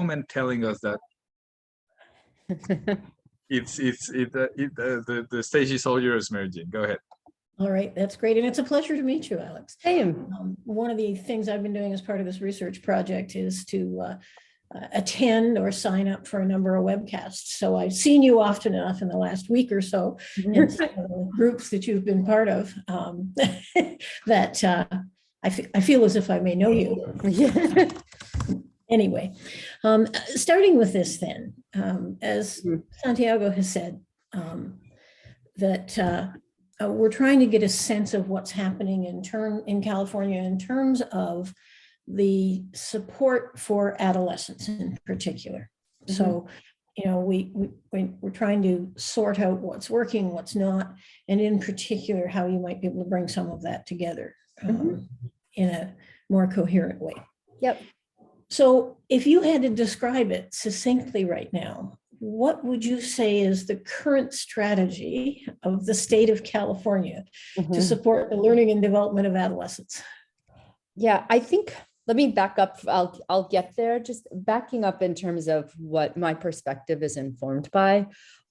comment telling us that the stage is all yours, Mary Jane. Go ahead. All right, that's great. And it's a pleasure to meet you, Alex. Same. One of the things I've been doing as part of this research project is to attend or sign up for a number of webcasts. So I've seen you often enough in the last week or so in some of the groups that you've been part of that I feel as if I may know you. Anyway, starting with this then, as Santiago has said, that we're trying to get a sense of what's happening in California in terms of the support for adolescents in particular. So, you know, we're trying to sort out what's working, what's not, and in particular, how you might be able to bring some of that together in a more coherent way. Yep. So if you had to describe it succinctly right now, what would you say is the current strategy of the state of California to support the learning and development of adolescents? Yeah, I think, let me back up. I'll get there. Just backing up in terms of what my perspective is informed by.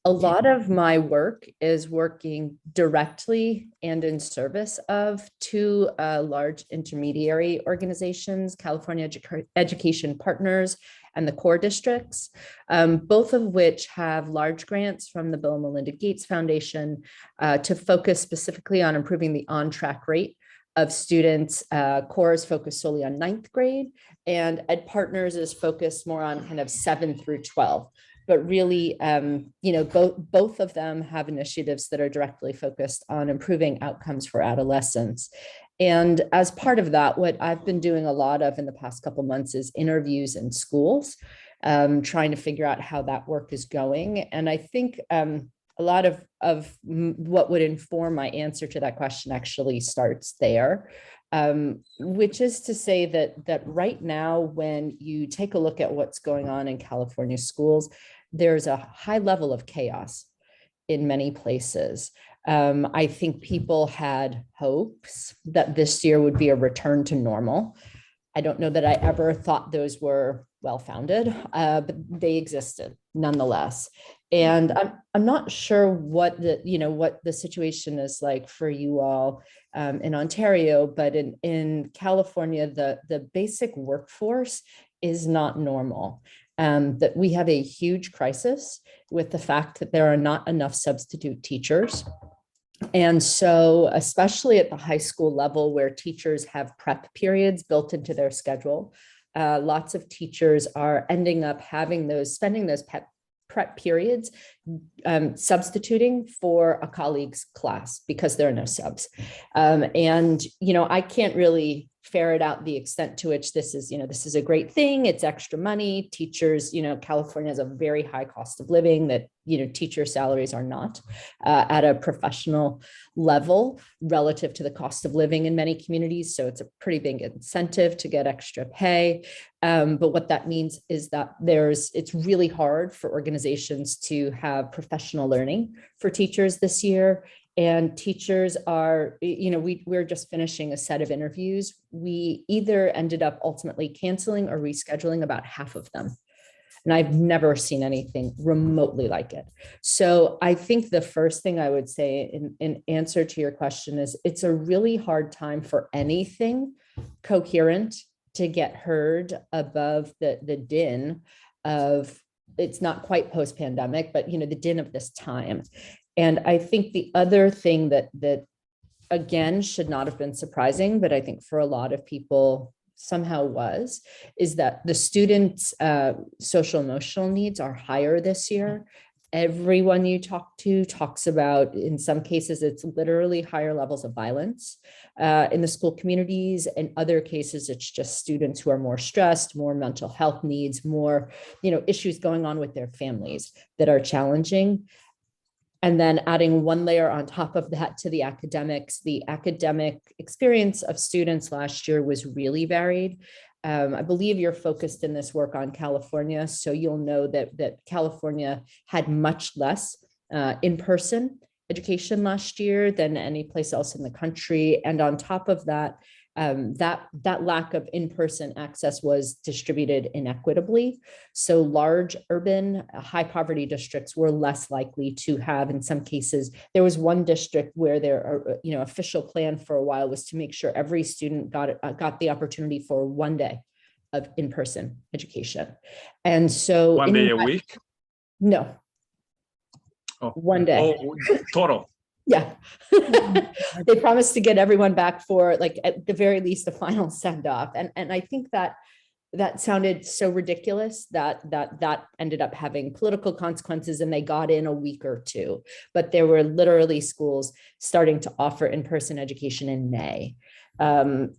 A lot of my work is working directly and in service of two large intermediary organizations, California Education Partners and the core districts, both of which have large grants from the Bill and Melinda Gates Foundation to focus specifically on improving the on-track rate of students. Core is focused solely on 9th grade, and Ed Partners is focused more on kind of 7 through 12. But really, you know, both of them have initiatives that are directly focused on improving outcomes for adolescents. And as part of that, what I've been doing a lot of in the past couple months is interviews in schools, trying to figure out how that work is going. And I think a lot of what would inform my answer to that question actually starts there, which is to say that right now, when you take a look at what's going on in California schools, there's a high level of chaos in many places. I think people had hopes that this year would be a return to normal. I don't know that I ever thought those were well-founded, but they existed nonetheless. And I'm not sure what the situation is like for you all in Ontario, but in California, the basic workforce is not normal. That we have a huge crisis with the fact that there are not enough substitute teachers. And so, especially at the high school level where teachers have prep periods built into their schedule, lots of teachers are ending up spending those prep periods substituting for a colleague's class because there are no subs. And, you know, I can't really ferret out the extent to which this is a great thing. It's extra money. Teachers, you know, California has a very high cost of living that, you know, teacher salaries are not at a professional level relative to the cost of living in many communities. So it's a pretty big incentive to get extra pay. But what that means is that it's really hard for organizations to have professional learning for teachers this year. And teachers are, you know, we're just finishing a set of interviews. We either ended up ultimately canceling or rescheduling about half of them. And I've never seen anything remotely like it. So I think the first thing I would say in answer to your question is it's a really hard time for anything coherent to get heard above the din of, it's not quite post-pandemic, but, you know, the din of this time. And I think the other thing that again should not have been surprising, but I think for a lot of people somehow is that the students' social emotional needs are higher this year. Everyone you talk to talks about, in some cases, it's literally higher levels of violence in the school communities. In other cases, it's just students who are more stressed, more mental health needs, more, you know, issues going on with their families that are challenging. And then adding one layer on top of that to the academics, the academic experience of students last year was really varied. I believe you're focused in this work on California, so you'll know that California had much less in-person education last year than any place else in the country. And on top of that, that lack of in-person access was distributed inequitably. So large urban high poverty districts were less likely to have, in some cases, there was one district where their official plan for a while was to make sure every student got the opportunity for 1 day of in-person education. And so One day a week? No. Oh. 1 day. Oh, total. Yeah. They promised to get everyone back for, like, at the very least, a final send off. And I think that sounded so ridiculous that ended up having political consequences, and they got in a week or two. But there were literally schools starting to offer in-person education in May. Especially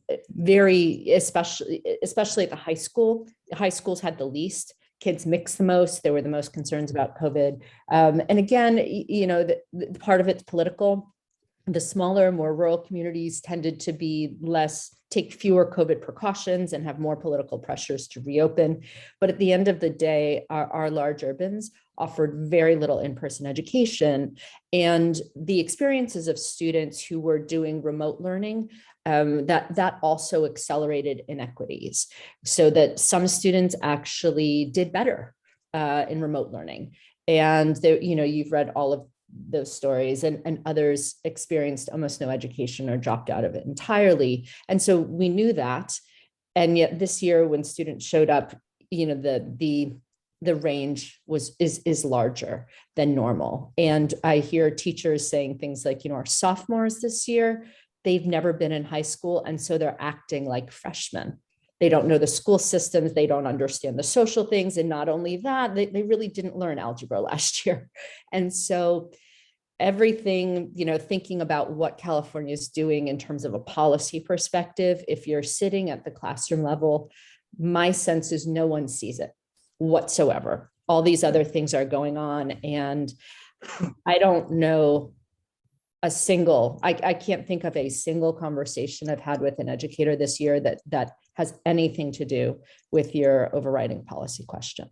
at the high school. The high schools had the least. Kids mixed the most. There were the most concerns about COVID. And again, the part of it's political. The smaller, more rural communities tended to be take fewer COVID precautions and have more political pressures to reopen. But at the end of the day, our large urbans offered very little in-person education. And the experiences of students who were doing remote learning, that also accelerated inequities, so that some students actually did better in remote learning. And you've read all of those stories, and others experienced almost no education or dropped out of it entirely. And so we knew that. And yet this year, when students showed up, the range is larger than normal. And I hear teachers saying things like, our sophomores this year, they've never been in high school, and so they're acting like freshmen. They don't know the school systems, they don't understand the social things. And not only that, they really didn't learn algebra last year. And so everything, thinking about what California is doing in terms of a policy perspective, if you're sitting at the classroom level, my sense is no one sees it whatsoever. All these other things are going on. And I don't know I can't think of a single conversation I've had with an educator this year that has anything to do with your overriding policy question.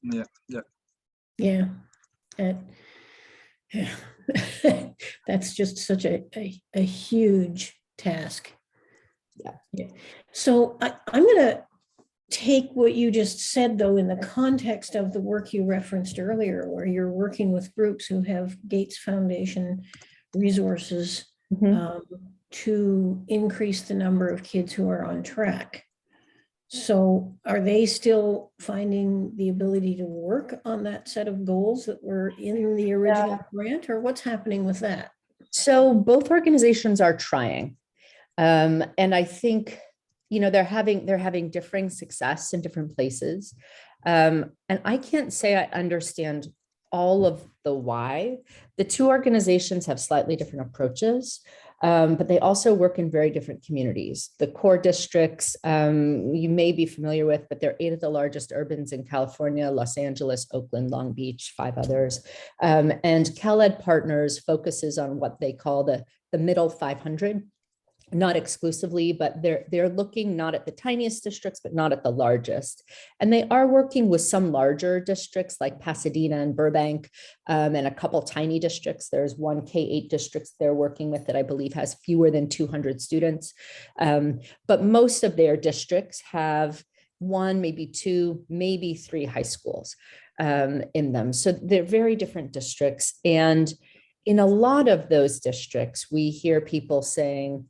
Yeah. That's just such a huge task. Yeah. So I'm going to take what you just said, though, in the context of the work you referenced earlier, where you're working with groups who have Gates Foundation resources to increase the number of kids who are on track. So are they still finding the ability to work on that set of goals that were in the original grant, or what's happening with that? So both organizations are trying. And I think they're having differing success in different places. And I can't say I understand all of the why. The two organizations have slightly different approaches, but they also work in very different communities. The core districts, you may be familiar with, but they're 8 of the largest urbans in California: Los Angeles, Oakland, Long Beach, 5 others. And CalEd Partners focuses on what they call the middle 500. Not exclusively, but they're looking not at the tiniest districts, but not at the largest. And they are working with some larger districts like Pasadena and Burbank, and a couple tiny districts. There's one K-8 district they're working with that I believe has fewer than 200 students. But most of their districts have 1, maybe 2, maybe 3 high schools in them. So they're very different districts. And in a lot of those districts, we hear people saying,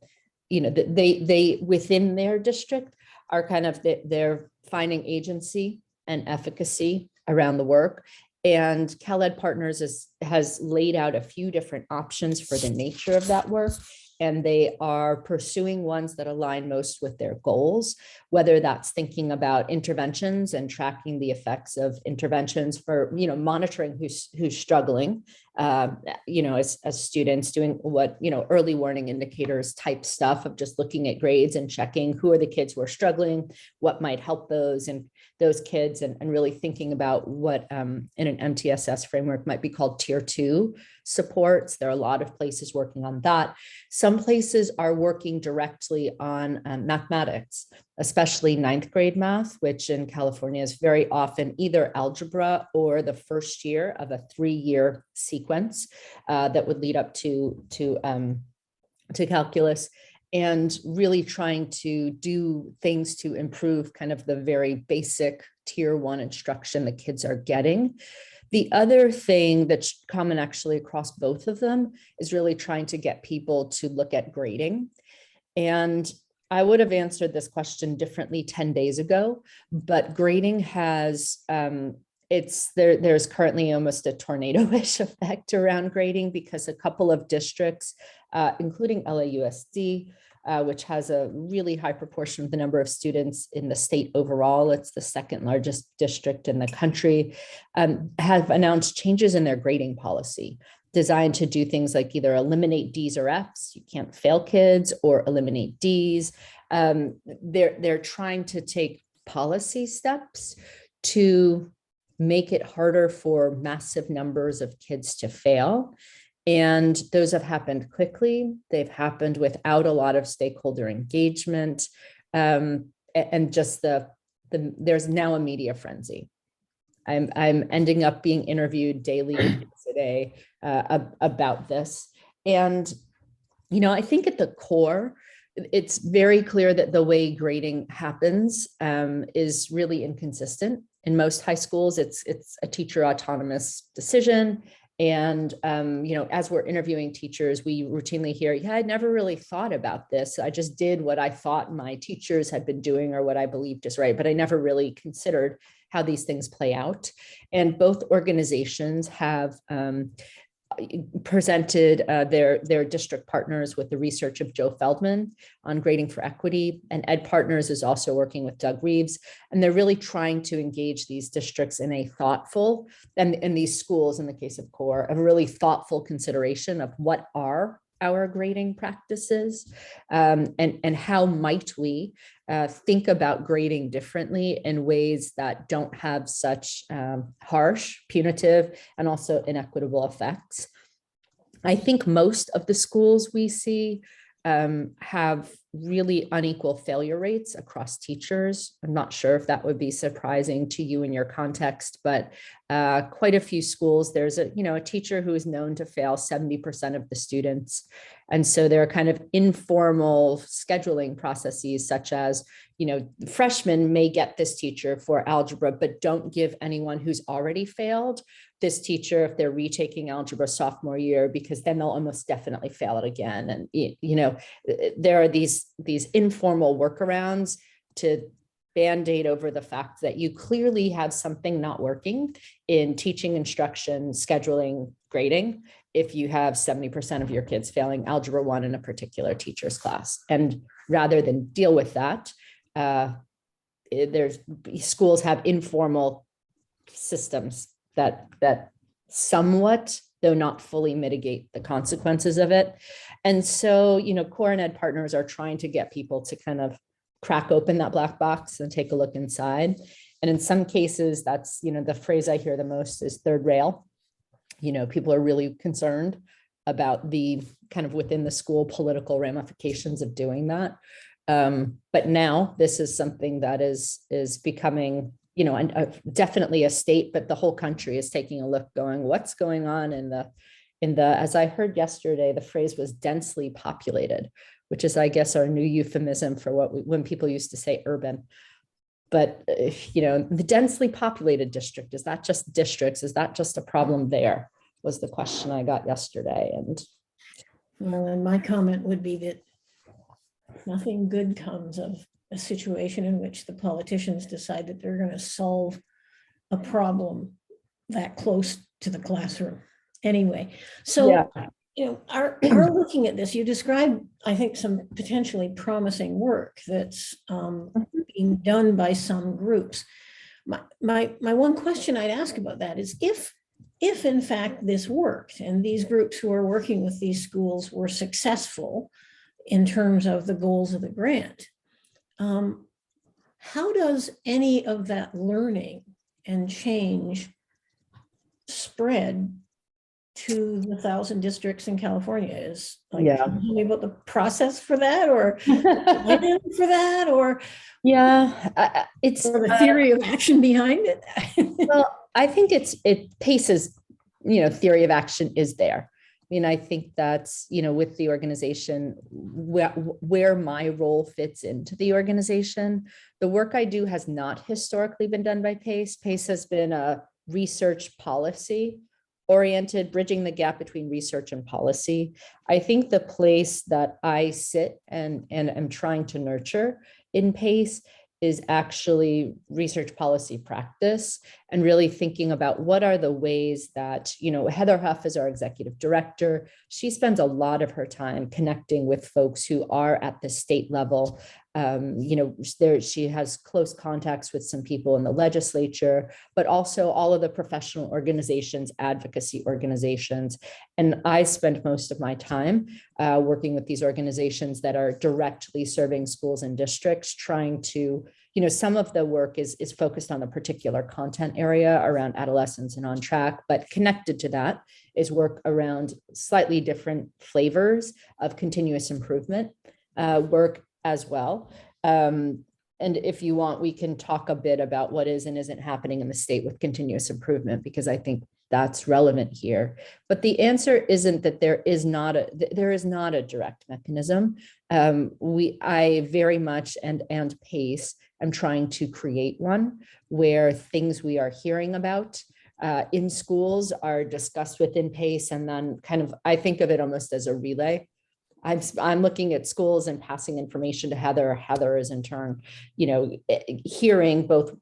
that they within their district are they're finding agency and efficacy around the work. And CalEd Partners has laid out a few different options for the nature of that work. And they are pursuing ones that align most with their goals, whether that's thinking about interventions and tracking the effects of interventions for, monitoring who's struggling, as students, doing what, early warning indicators type stuff of just looking at grades and checking who are the kids who are struggling, what might help those kids, and really thinking about what in an MTSS framework might be called tier 2 supports. There are a lot of places working on that. Some places are working directly on mathematics, especially 9th grade math, which in California is very often either algebra or the first year of a 3-year sequence that would lead up to calculus. and really trying to do things to improve kind of the very basic tier 1 instruction that kids are getting. The other thing that's common actually across both of them is really trying to get people to look at grading. And I would have answered this question differently 10 days ago, but grading has, there's currently almost a tornado-ish effect around grading, because a couple of districts, including LAUSD, which has a really high proportion of the number of students in the state overall, it's the second largest district in the country, have announced changes in their grading policy designed to do things like either eliminate D's or F's, you can't fail kids, or eliminate D's. They're trying to take policy steps to make it harder for massive numbers of kids to fail. And those have happened quickly. They've happened without a lot of stakeholder engagement. And just there's now a media frenzy. I'm ending up being interviewed daily today about this. And, I think at the core, it's very clear that the way grading happens is really inconsistent. In most high schools, it's a teacher autonomous decision. And, as we're interviewing teachers, we routinely hear, yeah, I never really thought about this. I just did what I thought my teachers had been doing or what I believed is right, but I never really considered how these things play out. And both organizations have presented their district partners with the research of Joe Feldman on grading for equity, and Ed Partners is also working with Doug Reeves, and they're really trying to engage these districts in a thoughtful, and in these schools, in the case of CORE, a really thoughtful consideration of what are our grading practices, and how might we think about grading differently in ways that don't have such harsh, punitive, and also inequitable effects. I think most of the schools we see have really unequal failure rates across teachers. I'm not sure if that would be surprising to you in your context, but quite a few schools, there's a teacher who is known to fail 70% of the students. And so there are kind of informal scheduling processes, such as, freshmen may get this teacher for algebra, but don't give anyone who's already failed this teacher if they're retaking algebra sophomore year, because then they'll almost definitely fail it again. And, there are these informal workarounds to Band-Aid over the fact that you clearly have something not working in teaching, instruction, scheduling, grading, if you have 70% of your kids failing Algebra 1 in a particular teacher's class. And rather than deal with that, schools have informal systems that somewhat, though not fully, mitigate the consequences of it. And so, CORE and Ed Partners are trying to get people to kind of crack open that black box and take a look inside. And in some cases, that's, the phrase I hear the most is third rail. People are really concerned about the kind of within the school political ramifications of doing that. But now this is something that is becoming, definitely a state, but the whole country is taking a look, going, what's going on in the, as I heard yesterday, the phrase was densely populated, which is, I guess, our new euphemism for when people used to say urban. But, the densely populated district, is that just districts? Is that just a problem there? Was the question I got yesterday. And my comment would be that nothing good comes of a situation in which the politicians decide that they're going to solve a problem that close to the classroom. Anyway, so, are looking at this, you described, I think, some potentially promising work that's being done by some groups. My one question I'd ask about that is if in fact this worked and these groups who are working with these schools were successful in terms of the goals of the grant, how does any of that learning and change spread to the 1,000 districts in California? Is can you tell me about the process for that, or for that, or it's or the theory of action behind it? Well, I think it paces, theory of action is there. mean, I think that's, with the organization, where my role fits into the organization. The work I do has not historically been done by PACE. PACE has been a research policy oriented, bridging the gap between research and policy. I think the place that I sit and am trying to nurture in PACE is actually research policy practice, and really thinking about what are the ways that, Heather Huff is our executive director. She spends a lot of her time connecting with folks who are at the state level. She has close contacts with some people in the legislature, but also all of the professional organizations, advocacy organizations. And I spend most of my time working with these organizations that are directly serving schools and districts, trying to, some of the work is focused on a particular content area around adolescence and on track, but connected to that is work around slightly different flavors of continuous improvement work as well. And if you want, we can talk a bit about what is and isn't happening in the state with continuous improvement, because I think that's relevant here. But the answer isn't that there is not a direct mechanism. I very much and PACE am trying to create one where things we are hearing about in schools are discussed within PACE, and then I think of it almost as a relay. I'm looking at schools and passing information to Heather. Heather is in turn, hearing both,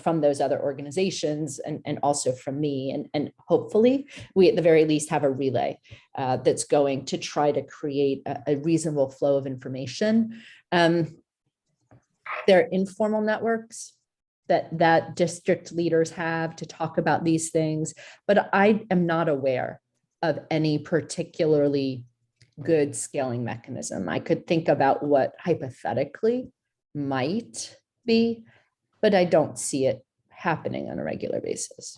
from those other organizations and also from me. And hopefully we at the very least have a relay that's going to try to create a reasonable flow of information. There are informal networks that district leaders have to talk about these things, but I am not aware of any particularly good scaling mechanism. I could think about what hypothetically might be, but I don't see it happening on a regular basis.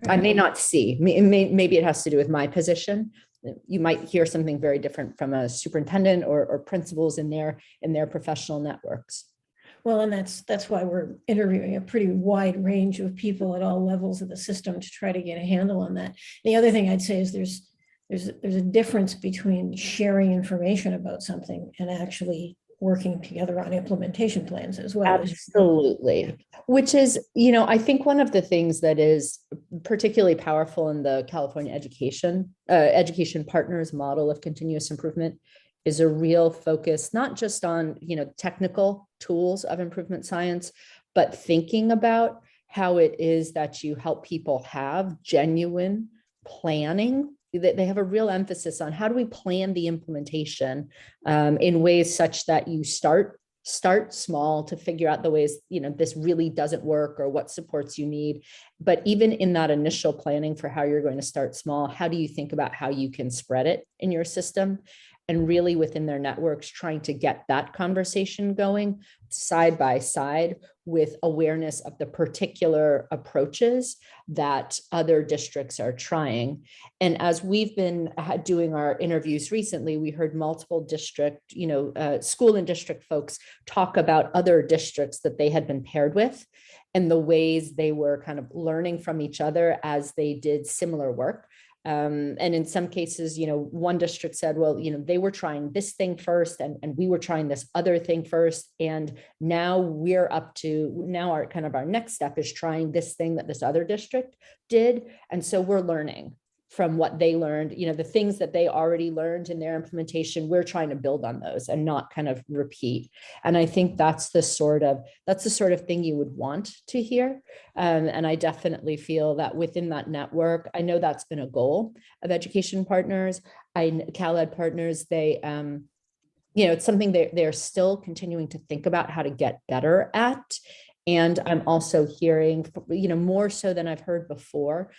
I may not see, maybe it has to do with my position. You might hear something very different from a superintendent or principals in their professional networks. Well, and that's why we're interviewing a pretty wide range of people at all levels of the system to try to get a handle on that. The other thing I'd say is there's a difference between sharing information about something and actually working together on implementation plans as well. Absolutely. Which is, I think one of the things that is particularly powerful in the California education partners model of continuous improvement is a real focus, not just on, technical tools of improvement science, but thinking about how it is that you help people have genuine planning. They have a real emphasis on how do we plan the implementation in ways such that you start small to figure out the ways, this really doesn't work or what supports you need. But even in that initial planning for how you're going to start small, how do you think about how you can spread it in your system? And really within their networks, trying to get that conversation going side by side with awareness of the particular approaches that other districts are trying. And as we've been doing our interviews recently, we heard multiple district, school and district folks talk about other districts that they had been paired with and the ways they were kind of learning from each other as they did similar work. And in some cases, one district said, well, they were trying this thing first and we were trying this other thing first. And now our next step is trying this thing that this other district did. And so we're learning from what they learned, the things that they already learned in their implementation, we're trying to build on those and not kind of repeat. And I think that's the sort of thing you would want to hear. And I definitely feel that within that network, I know that's been a goal of education partners, CalEd partners, they, it's something they're still continuing to think about how to get better at. And I'm also hearing, more so than I've heard before,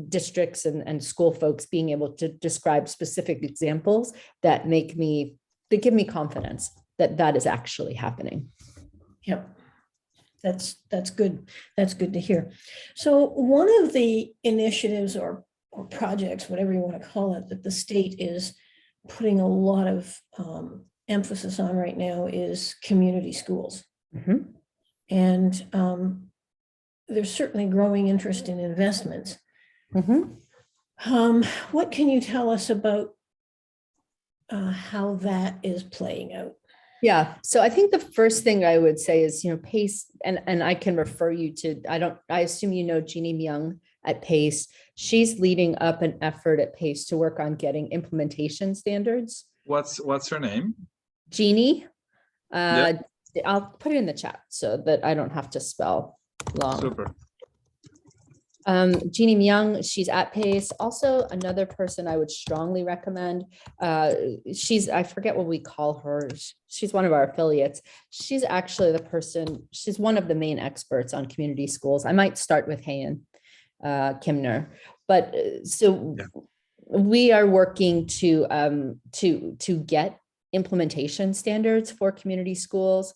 districts and school folks being able to describe specific examples that give me confidence that that is actually happening. Yep. That's good. That's good to hear. So one of the initiatives or projects, whatever you want to call it, that the state is putting a lot of emphasis on right now is community schools. Mm-hmm. And there's certainly growing interest in investments. Mm-hmm. What can you tell us about how that is playing out? Yeah. So I think the first thing I would say is, PACE, and I can refer you to, I assume you know Jeannie Myung at PACE. She's leading up an effort at PACE to work on getting implementation standards. What's her name? Jeannie, Yeah. I'll put it in the chat so that I don't have to spell long. Super. Jeannie Myung, she's at PACE. Also, another person I would strongly recommend. I forget what we call her. She's one of our affiliates. She's actually she's one of the main experts on community schools. I might start with Hayan Kimner. But so yeah. We are working to get implementation standards for community schools.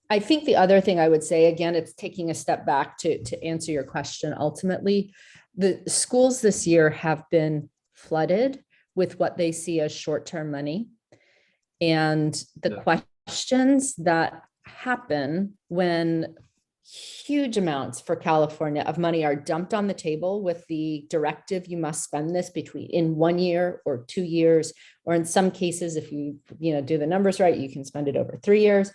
I think the other thing I would say, again, it's taking a step back to answer your question. Ultimately, the schools this year have been flooded with what they see as short-term money. And the questions that happen when huge amounts for California of money are dumped on the table with the directive, you must spend this in 1 year or 2 years, or in some cases, if you do the numbers right, you can spend it over 3 years.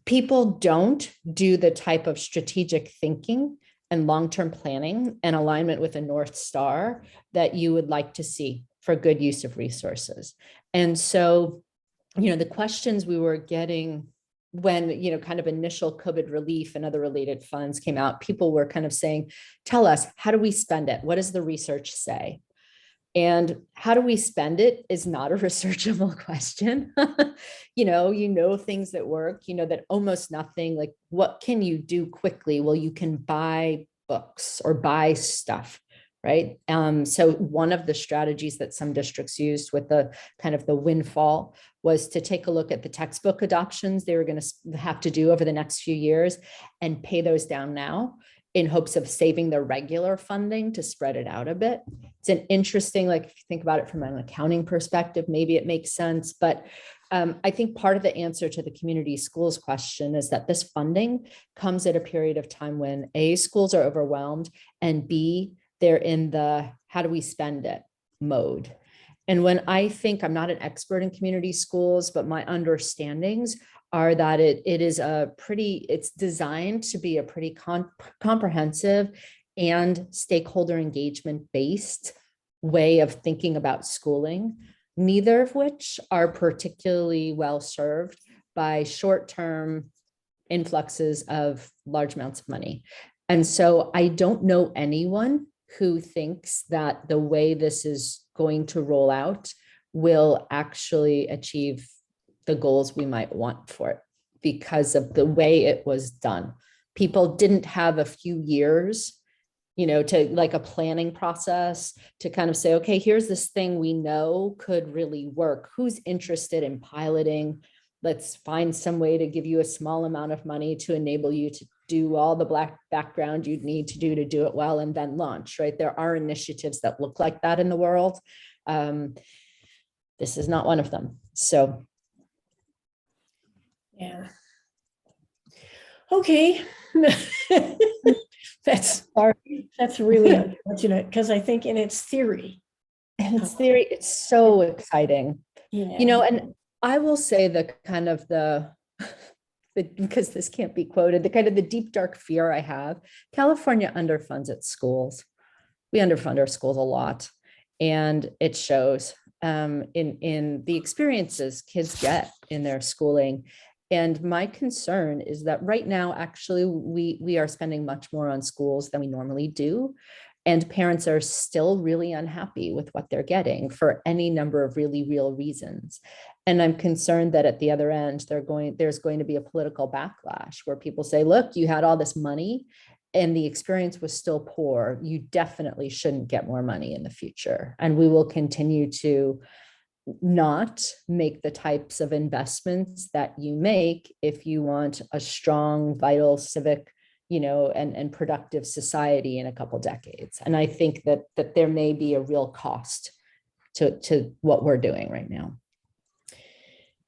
People don't do the type of strategic thinking and long-term planning and alignment with a North Star that you would like to see for good use of resources. And so, the questions we were getting when, kind of initial COVID relief and other related funds came out, people were kind of saying, tell us, how do we spend it? What does the research say? And how do we spend it is not a researchable question. Things that work, that almost nothing, like what can you do quickly? Well, you can buy books or buy stuff, right? So one of the strategies that some districts used with the kind of the windfall was to take a look at the textbook adoptions they were going to have to do over the next few years and pay those down now, in hopes of saving their regular funding to spread it out a bit. It's an interesting, if you think about it from an accounting perspective, maybe it makes sense. But I think part of the answer to the community schools question is that this funding comes at a period of time when A, schools are overwhelmed, and B, they're in the how do we spend it mode. And when I think, I'm not an expert in community schools, but my understandings are that it's designed to be a pretty comprehensive and stakeholder engagement based way of thinking about schooling, neither of which are particularly well served by short-term influxes of large amounts of money. And so I don't know anyone who thinks that the way this is going to roll out will actually achieve the goals we might want for it because of the way it was done. People didn't have a few years, to like a planning process to kind of say, okay, here's this thing we know could really work. Who's interested in piloting? Let's find some way to give you a small amount of money to enable you to do all the background you'd need to do it well, and then launch, right? There are initiatives that look like that in the world. This is not one of them. So yeah. Okay. That's really unfortunate, because I think in its theory. It's so exciting. Yeah. And I will say because this can't be quoted, the kind of the deep, dark fear I have, California underfunds its schools. We underfund our schools a lot, and it shows in the experiences kids get in their schooling. And my concern is that right now, actually, we are spending much more on schools than we normally do. And parents are still really unhappy with what they're getting for any number of really real reasons. And I'm concerned that at the other end, there's going to be a political backlash where people say, look, you had all this money and the experience was still poor. You definitely shouldn't get more money in the future. And we will continue to not make the types of investments that you make if you want a strong, vital, civic, and productive society in a couple decades. And I think that there may be a real cost to what we're doing right now.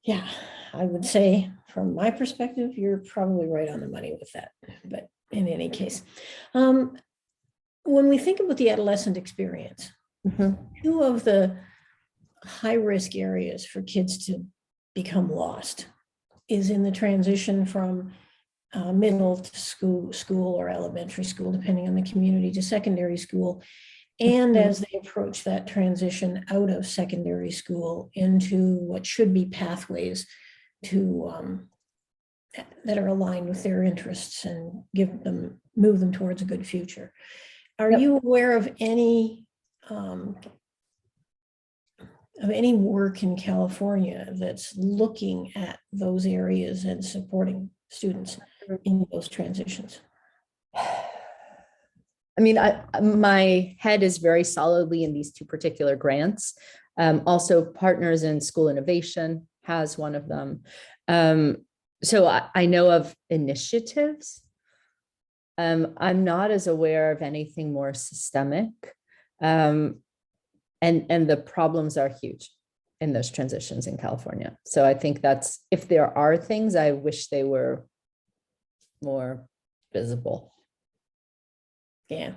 Yeah, I would say from my perspective, you're probably right on the money with that. But in any case, when we think about the adolescent experience, Mhm. two of the high-risk areas for kids to become lost is in the transition from middle to school or elementary school, depending on the community, to secondary school. And as they approach that transition out of secondary school into what should be pathways to that are aligned with their interests and move them towards a good future. Are Yep. you aware of any work in California that's looking at those areas and supporting students in those transitions? I mean, my head is very solidly in these two particular grants. Also, Partners in School Innovation has one of them. So I know of initiatives. I'm not as aware of anything more systemic. And the problems are huge in those transitions in California. So I think that's, if there are things, I wish they were more visible. Yeah.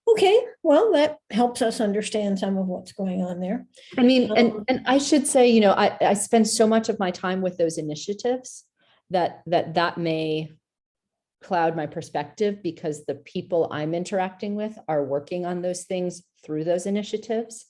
Okay, well, that helps us understand some of what's going on there. I mean, and I should say, you know, I spend so much of my time with those initiatives that may cloud my perspective, because the people I'm interacting with are working on those things through those initiatives.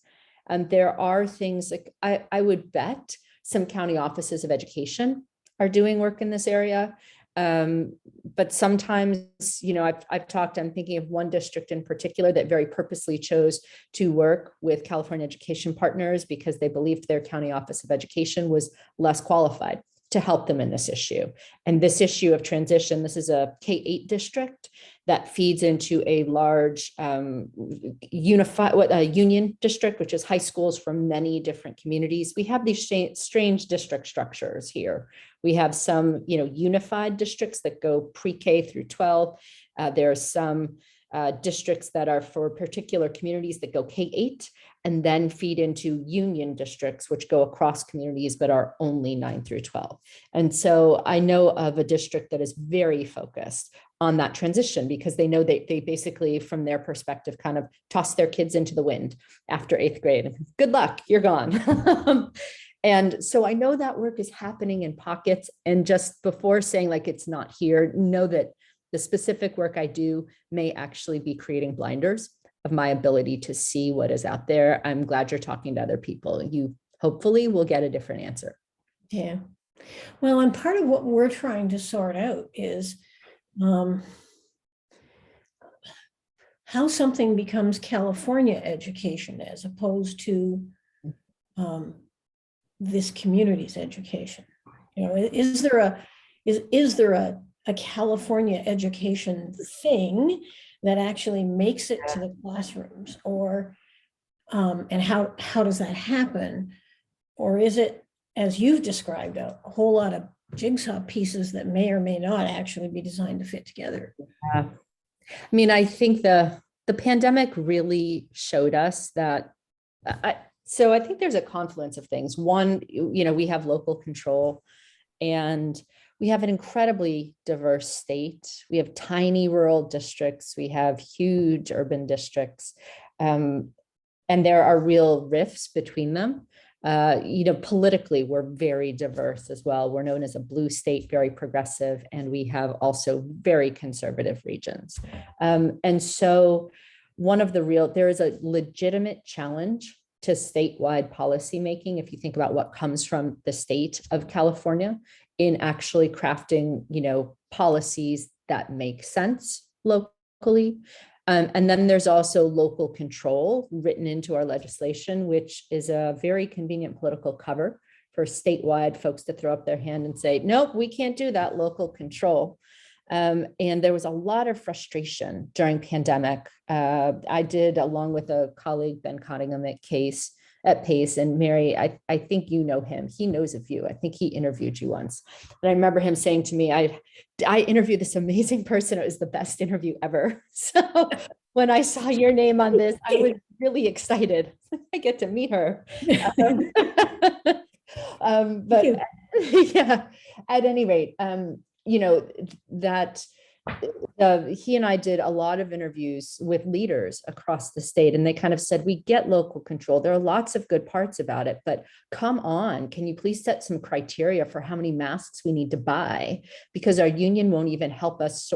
And there are things like I would bet some county offices of education are doing work in this area. But sometimes, you know, I'm thinking of one district in particular that very purposely chose to work with California Education Partners because they believed their county office of education was less qualified to help them in this issue. And this issue of transition, this is a K-8 district that feeds into a large union district, which is high schools from many different communities. We have these strange district structures here. We have some, you know, unified districts that go pre-K through 12. There are some districts that are for particular communities that go K-8 and then feed into union districts, which go across communities but are only 9 through 12. And so I know of a district that is very focused on that transition because they know they basically, from their perspective, kind of toss their kids into the wind after 8th grade. Good luck, you're gone. And so I know that work is happening in pockets. And just before saying like it's not here, know that the specific work I do may actually be creating blinders of my ability to see what is out there. I'm glad you're talking to other people. You hopefully will get a different answer. Yeah. Well, and part of what we're trying to sort out is how something becomes California education as opposed to this community's education. You know, is there a California education thing that actually makes it to the classrooms, or and how does that happen? Or is it, as you've described, a whole lot of jigsaw pieces that may or may not actually be designed to fit together? I mean, I think the pandemic really showed us that. So I think there's a confluence of things. One, you know, we have local control and we have an incredibly diverse state. We have tiny rural districts. We have huge urban districts. And there are real rifts between them. You know, politically, we're very diverse as well. We're known as a blue state, very progressive, and we have also very conservative regions. And so there is a legitimate challenge to statewide policymaking, if you think about what comes from the state of California, in actually crafting, you know, policies that make sense locally. And then there's also local control written into our legislation, which is a very convenient political cover for statewide folks to throw up their hand and say, nope, we can't do that, local control. And there was a lot of frustration during pandemic. I did, along with a colleague, Ben Cottingham at Pace, and Mary, I think you know him. He knows of you. I think he interviewed you once. And I remember him saying to me, I interviewed this amazing person. It was the best interview ever. So when I saw your name on this, I was really excited. I get to meet her. But yeah, at any rate, you know, that he and I did a lot of interviews with leaders across the state, and they kind of said, we get local control. There are lots of good parts about it, but come on, can you please set some criteria for how many masks we need to buy? Because our union won't even help us,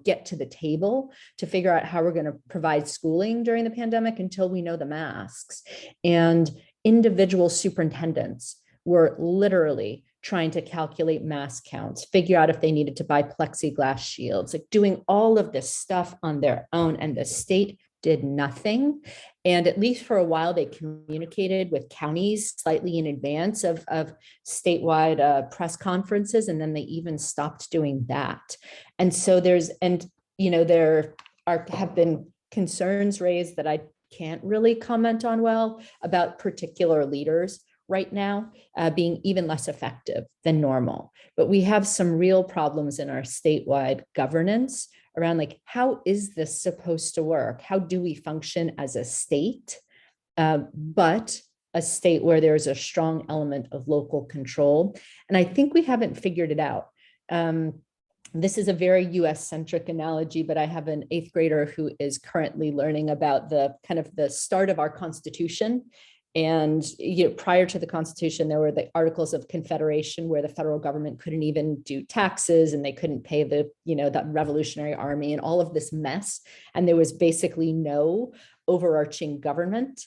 get to the table to figure out how we're going to provide schooling during the pandemic until we know the masks. And individual superintendents were literally trying to calculate mask counts, figure out if they needed to buy plexiglass shields, like doing all of this stuff on their own. And the state did nothing. And at least for a while, they communicated with counties slightly in advance of statewide press conferences. And then they even stopped doing that. And so there have been concerns raised that I can't really comment on well about particular leaders right now being even less effective than normal. But we have some real problems in our statewide governance around, like, how is this supposed to work? How do we function as a state, but a state where there's a strong element of local control? And I think we haven't figured it out. This is a very US-centric analogy, but I have an 8th grader who is currently learning about the kind of the start of our Constitution. And prior to the Constitution, there were the Articles of Confederation, where the federal government couldn't even do taxes, and they couldn't pay the Revolutionary Army and all of this mess. And there was basically no overarching government.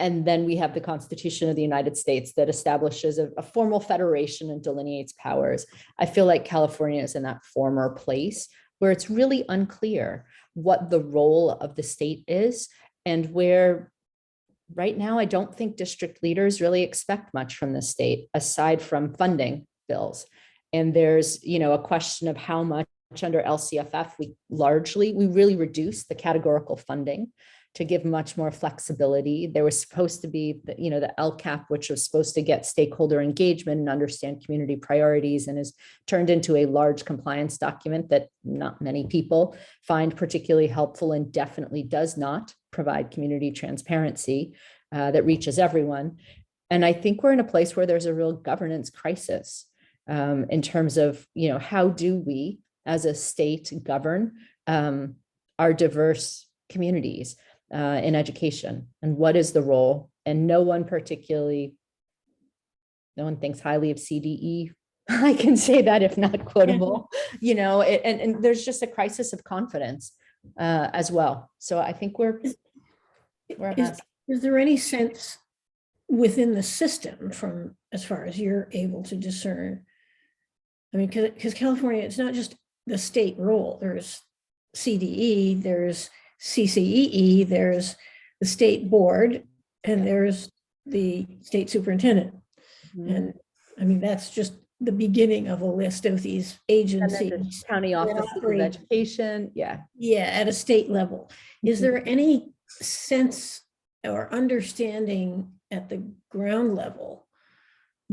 And then we have the Constitution of the United States that establishes a formal federation and delineates powers. I feel like California is in that former place where it's really unclear what the role of the state is, and where right now, I don't think district leaders really expect much from the state aside from funding bills. And there's, a question of how much under LCFF we really reduced the categorical funding to give much more flexibility. There was supposed to be the LCAP, which was supposed to get stakeholder engagement and understand community priorities, and has turned into a large compliance document that not many people find particularly helpful, and definitely does not provide community transparency that reaches everyone. And I think we're in a place where there's a real governance crisis in terms of, how do we as a state govern our diverse communities in education, and what is the role? And no one thinks highly of CDE. I can say that, if not quotable, and there's just a crisis of confidence as well. So I think is there any sense within the system, from as far as you're able to discern? I mean, because California, it's not just the state role. There's CDE, there's CCEE, there's the state board, and there's the state superintendent. Mm-hmm. And I mean, that's just the beginning of a list of these agencies. And the county offices of education. Yeah. Yeah, at a state level. Is there any sense or understanding at the ground level,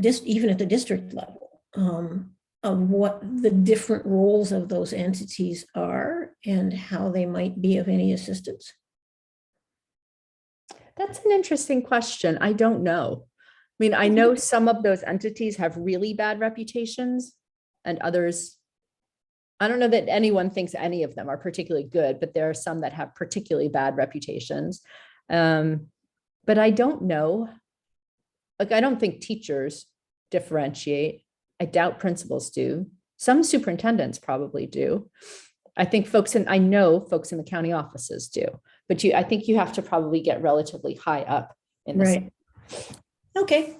even at the district level, of what the different roles of those entities are and how they might be of any assistance? That's an interesting question. I don't know. I mean, I know some of those entities have really bad reputations, and others, I don't know that anyone thinks any of them are particularly good, but there are some that have particularly bad reputations. But I don't know. Like, I don't think teachers differentiate. I doubt principals do. Some superintendents probably do. I know folks in the county offices do, but I think you have to probably get relatively high up in the right. Okay.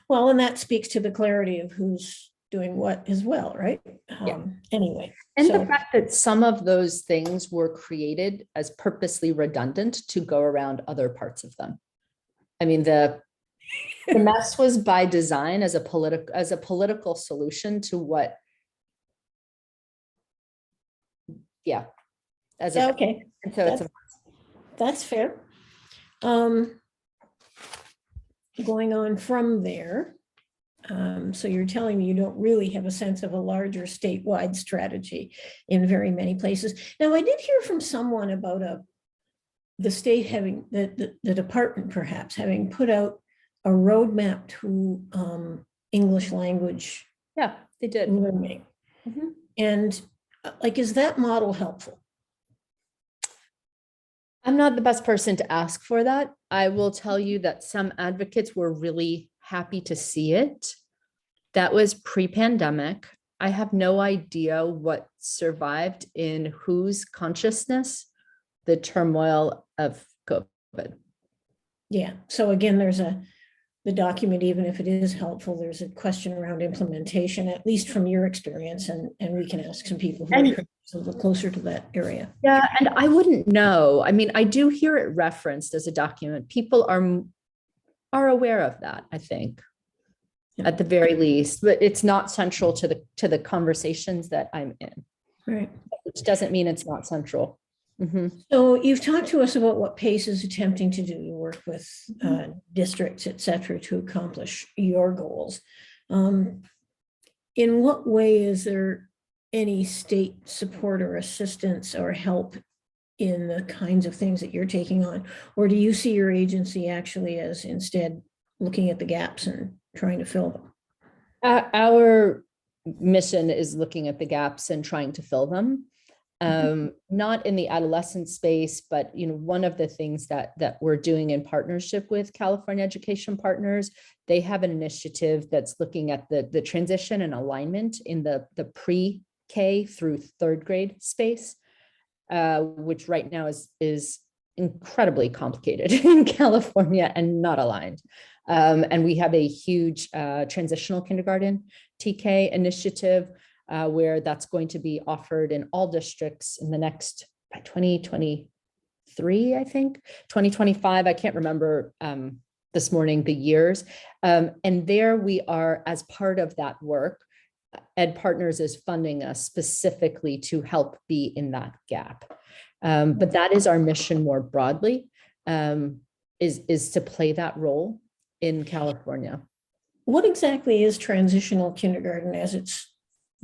Well, and that speaks to the clarity of who's doing what as well, right? Yeah. Anyway. And the fact that some of those things were created as purposely redundant to go around other parts of them. I mean, the mess was by design as a political solution to what. Yeah. Okay. And so that's fair. Going on from there. So you're telling me you don't really have a sense of a larger statewide strategy in very many places. Now, I did hear from someone about the state having, the department perhaps having put out a roadmap to English language. Yeah, they did. Learning. Mm-hmm. And Like, is that model helpful? I'm not the best person to ask for that. I will tell you that some advocates were really happy to see it. That was pre-pandemic. I have no idea what survived in whose consciousness the turmoil of COVID. Yeah. So again, the document, even if it is helpful, there's a question around implementation, at least from your experience, and we can ask some people who are a little closer to that area. Yeah, and I wouldn't know. I mean, I do hear it referenced as a document. People are aware of that, I think, at the very least, but it's not central to the conversations that I'm in. Right. Which doesn't mean it's not central. Mm-hmm. So you've talked to us about what PACE is attempting to do to work with districts, et cetera, to accomplish your goals. In what way is there any state support or assistance or help in the kinds of things that you're taking on? Or do you see your agency actually as instead looking at the gaps and trying to fill them? Our mission is looking at the gaps and trying to fill them. Not in the adolescent space, but one of the things that we're doing in partnership with California Education Partners, they have an initiative that's looking at the transition and alignment in the pre-K through third grade space, which right now is incredibly complicated in California and not aligned. And we have a huge transitional kindergarten TK initiative where that's going to be offered in all districts in the next, by 2023, I think, 2025, I can't remember this morning, the years. And there we are, as part of that work, Ed Partners is funding us specifically to help be in that gap. But that is our mission more broadly, is to play that role in California. What exactly is transitional kindergarten as it's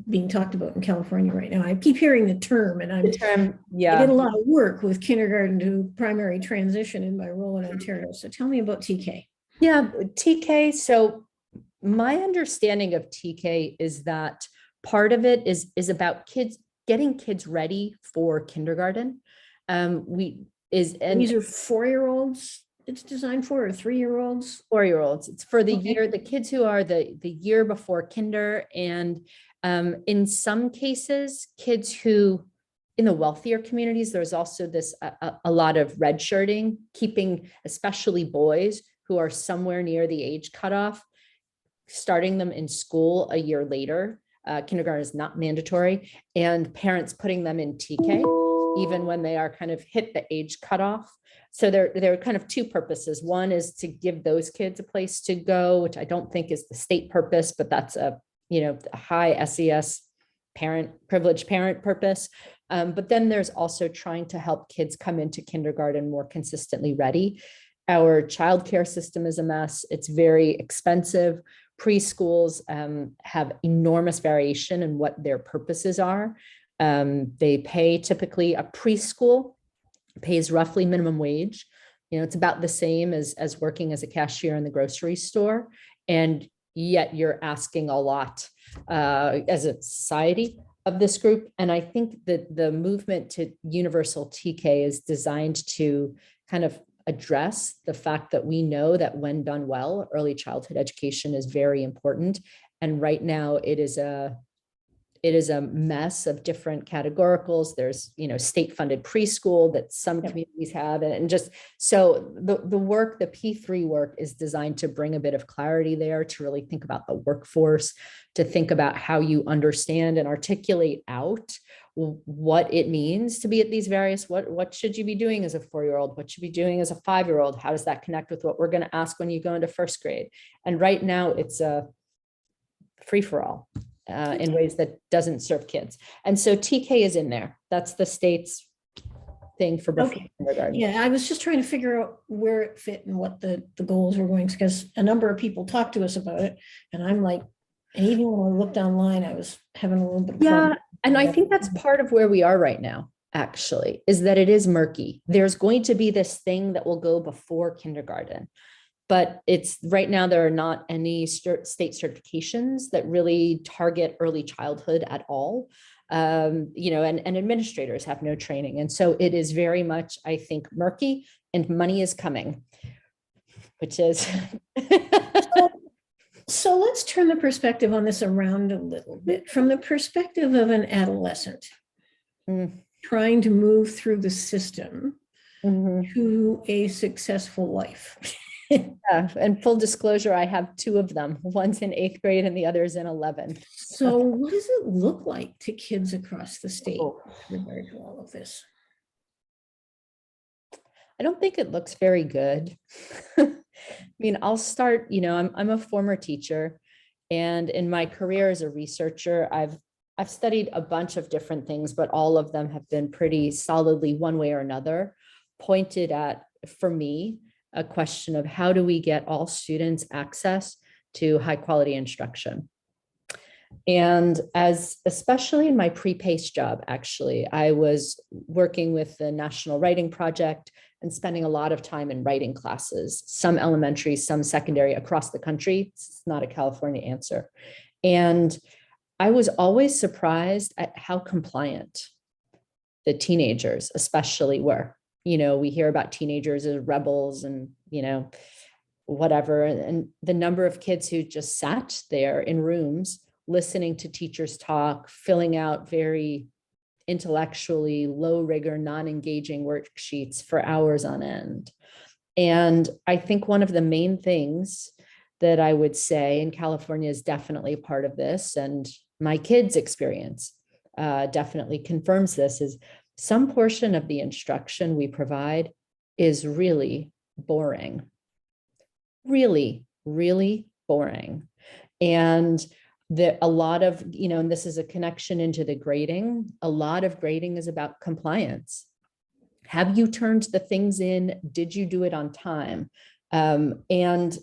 being talked about in California right now? I keep hearing the term, and I did a lot of work with kindergarten to primary transition in my role in Ontario. So tell me about TK. Yeah, TK. So my understanding of TK is that part of it is about getting kids ready for kindergarten. And these are 4-year-olds it's designed for, or 3-year-olds? 4-year-olds. It's for the year, the kids who are the year before kinder. And in some cases, kids who, in the wealthier communities, there's also this a lot of red shirting, keeping especially boys who are somewhere near the age cutoff, starting them in school a year later. Kindergarten is not mandatory, and parents putting them in TK, even when they are kind of hit the age cutoff. So there are kind of two purposes. One is to give those kids a place to go, which I don't think is the state purpose, but that's a high SES privileged parent purpose. But then there's also trying to help kids come into kindergarten more consistently ready. Our childcare system is a mess. It's very expensive. Preschools have enormous variation in what their purposes are. They pay typically a preschool pays roughly minimum wage. It's about the same as working as a cashier in the grocery store. And yet you're asking a lot as a society of this group. And I think that the movement to universal TK is designed to kind of address the fact that we know that when done well, early childhood education is very important. And right now it is a mess of different categoricals. There's, state funded preschool that some communities have. And just, so the work, the P3 work is designed to bring a bit of clarity there, to really think about the workforce, to think about how you understand and articulate out what it means to be at these various, what should you be doing as a 4-year-old? What should you be doing as a 5-year-old? How does that connect with what we're going to ask when you go into first grade? And right now it's a free for all. In ways that doesn't serve kids. And so TK is in there. That's the state's thing for before kindergarten. Yeah, I was just trying to figure out where it fit and what the goals were going, because a number of people talked to us about it. And I'm like, and even when I looked online, I was having a little bit of problem. And I think that's part of where we are right now, actually, is that it is murky. There's going to be this thing that will go before kindergarten. But it's right now, there are not any state certifications that really target early childhood at all. and administrators have no training. And so it is very much, I think, murky, and money is coming, which is. So let's turn the perspective on this around a little bit from the perspective of an adolescent trying to move through the system to a successful life. Yeah, and full disclosure, I have two of them. One's in 8th grade and the other's in 11th. So what does it look like to kids across the state with regard to all of this? I don't think it looks very good. I mean, I'll start, I'm a former teacher, and in my career as a researcher, I've studied a bunch of different things, but all of them have been pretty solidly, one way or another, pointed at, for me, a question of how do we get all students access to high quality instruction. And especially in my pre-PACE job, actually, I was working with the National Writing Project and spending a lot of time in writing classes, some elementary, some secondary, across the country. It's not a California answer. And I was always surprised at how compliant the teenagers especially were. We hear about teenagers as rebels and, whatever. And the number of kids who just sat there in rooms listening to teachers talk, filling out very intellectually low rigor, non-engaging worksheets for hours on end. And I think one of the main things that I would say, and California is definitely a part of this, and my kids' experience definitely confirms this, is some portion of the instruction we provide is really boring. Really, really boring. And a lot of, and this is a connection into the grading, a lot of grading is about compliance. Have you turned the things in? Did you do it on time? And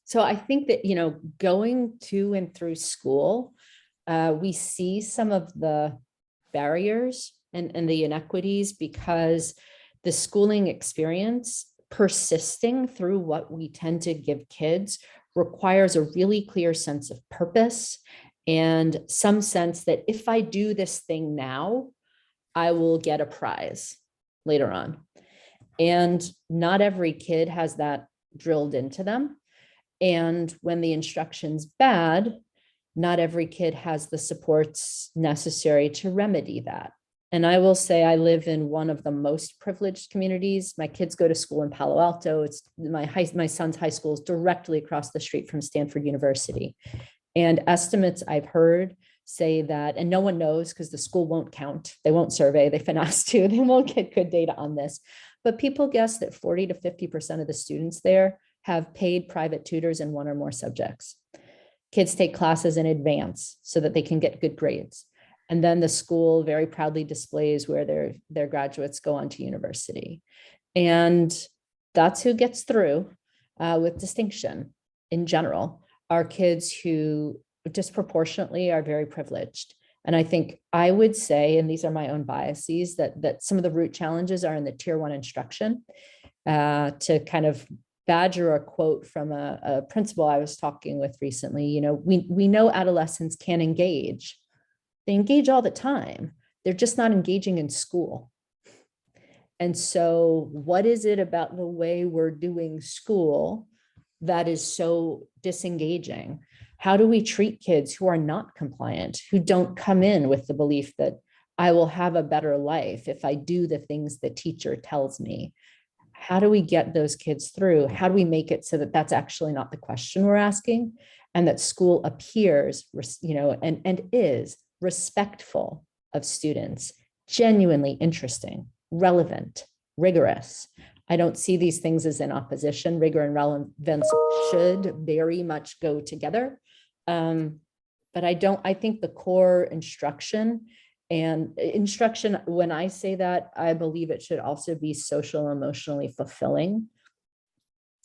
so I think that, going to and through school, we see some of the barriers and the inequities because the schooling experience persisting through what we tend to give kids requires a really clear sense of purpose and some sense that if I do this thing now, I will get a prize later on. And not every kid has that drilled into them. And when the instruction's bad, not every kid has the supports necessary to remedy that. And I will say I live in one of the most privileged communities. My kids go to school in Palo Alto. It's my son's high school is directly across the street from Stanford University. And estimates I've heard say that, and no one knows because the school won't count. They won't survey, they've been asked to, they won't get good data on this. But people guess that 40 to 50% of the students there have paid private tutors in one or more subjects. Kids take classes in advance so that they can get good grades. And then the school very proudly displays where their graduates go on to university. And that's who gets through with distinction in general, are kids who disproportionately are very privileged. And I think I would say, and these are my own biases, that some of the root challenges are in the tier 1 instruction. To kind of badger a quote from a principal I was talking with recently, we know adolescents can engage. They engage all the time. They're just not engaging in school. And so what is it about the way we're doing school that is so disengaging? How do we treat kids who are not compliant, who don't come in with the belief that I will have a better life if I do the things the teacher tells me? How do we get those kids through? How do we make it so that that's actually not the question we're asking, and that school appears, and is respectful of students, genuinely interesting, relevant, rigorous? I don't see these things as in opposition. Rigor and relevance should very much go together. But I think the core instruction, when I say that, I believe it should also be social, emotionally fulfilling.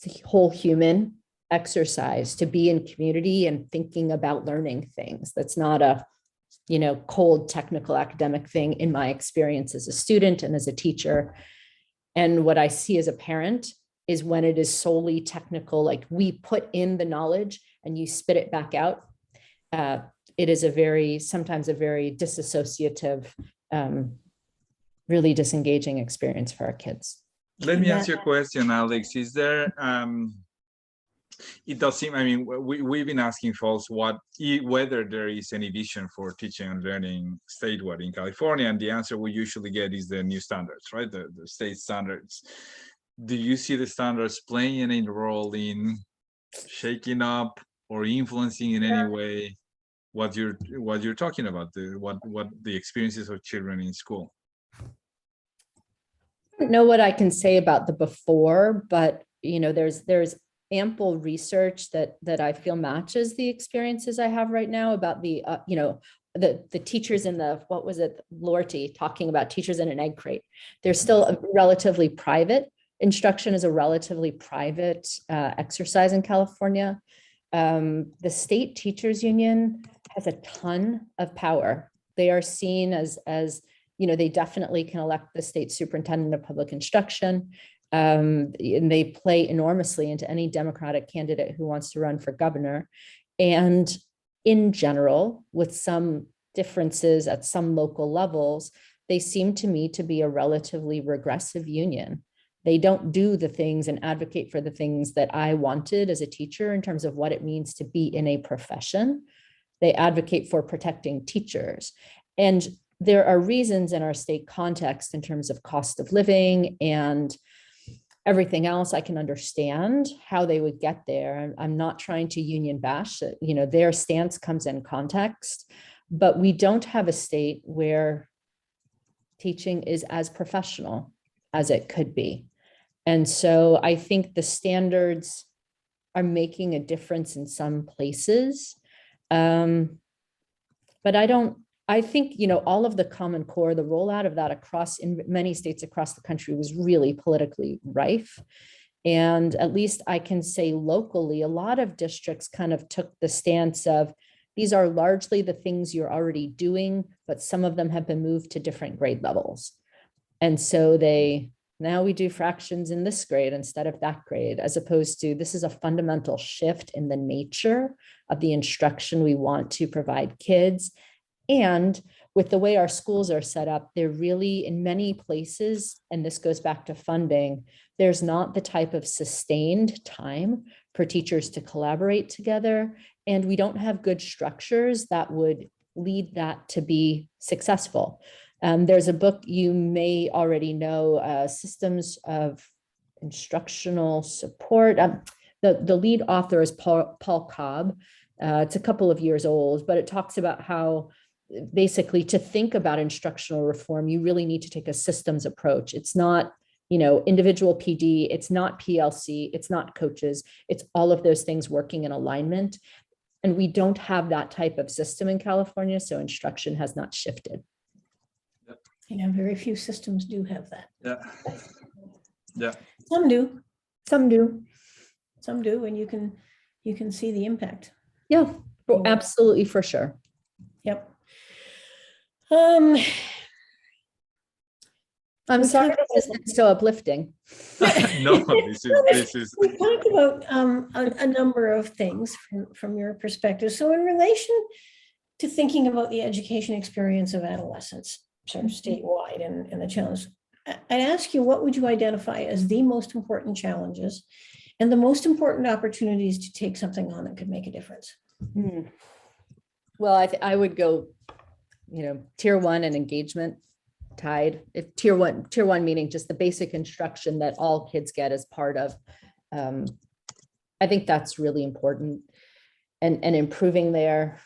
It's a whole human exercise to be in community and thinking about learning things. That's not a cold technical academic thing in my experience as a student and as a teacher. And what I see as a parent is when it is solely technical, like we put in the knowledge and you spit it back out. it is sometimes a very disassociative, really disengaging experience for our kids. Let me ask you a question, Alex. Is there, it does seem, I mean, we've been asking folks whether there is any vision for teaching and learning statewide in California, and the answer we usually get is the new standards, right? The state standards. Do you see the standards playing any role in shaking up or influencing in any way what you're talking about, what the experiences of children in school? I don't know what I can say about the before, but there's ample research that I feel matches the experiences I have right now about the teachers in what was it, Lorty, talking about teachers in an egg crate. They're still a relatively private. Instruction is a relatively private exercise in California. The state teachers union has a ton of power. They are seen as they definitely can elect the state superintendent of public instruction. And they play enormously into any Democratic candidate who wants to run for governor. And in general, with some differences at some local levels, they seem to me to be a relatively regressive union. They don't do the things and advocate for the things that I wanted as a teacher in terms of what it means to be in a profession. They advocate for protecting teachers. And there are reasons in our state context in terms of cost of living and everything else. I can understand how they would get there. I'm not trying to union bash it. Their stance comes in context, but we don't have a state where teaching is as professional as it could be. And so I think the standards are making a difference in some places. But I think, all of the Common Core, the rollout of that in many states across the country was really politically rife. And at least I can say locally, a lot of districts kind of took the stance of, these are largely the things you're already doing, but some of them have been moved to different grade levels. And so now we do fractions in this grade instead of that grade, as opposed to this is a fundamental shift in the nature of the instruction we want to provide kids. And with the way our schools are set up, they're really, in many places, and this goes back to funding, there's not the type of sustained time for teachers to collaborate together. And we don't have good structures that would lead that to be successful. There's a book you may already know, Systems of Instructional Support. The lead author is Paul Cobb. It's a couple of years old, but it talks about how basically to think about instructional reform, you really need to take a systems approach. It's not, individual PD, it's not PLC, it's not coaches, it's all of those things working in alignment. And we don't have that type of system in California, so instruction has not shifted. Very few systems do have that. Yeah. Some do. Some do. Some do, and you can see the impact. Yeah, absolutely, for sure. Yep. I'm sorry this isn't so uplifting. No, this is. We talked about a number of things from your perspective. So in relation to thinking about the education experience of adolescents, sort of statewide and the challenge, I'd ask you, what would you identify as the most important challenges and the most important opportunities to take something on that could make a difference? Well, I would go, tier one and engagement tied. If tier one meaning just the basic instruction that all kids get as part of, I think that's really important, and improving there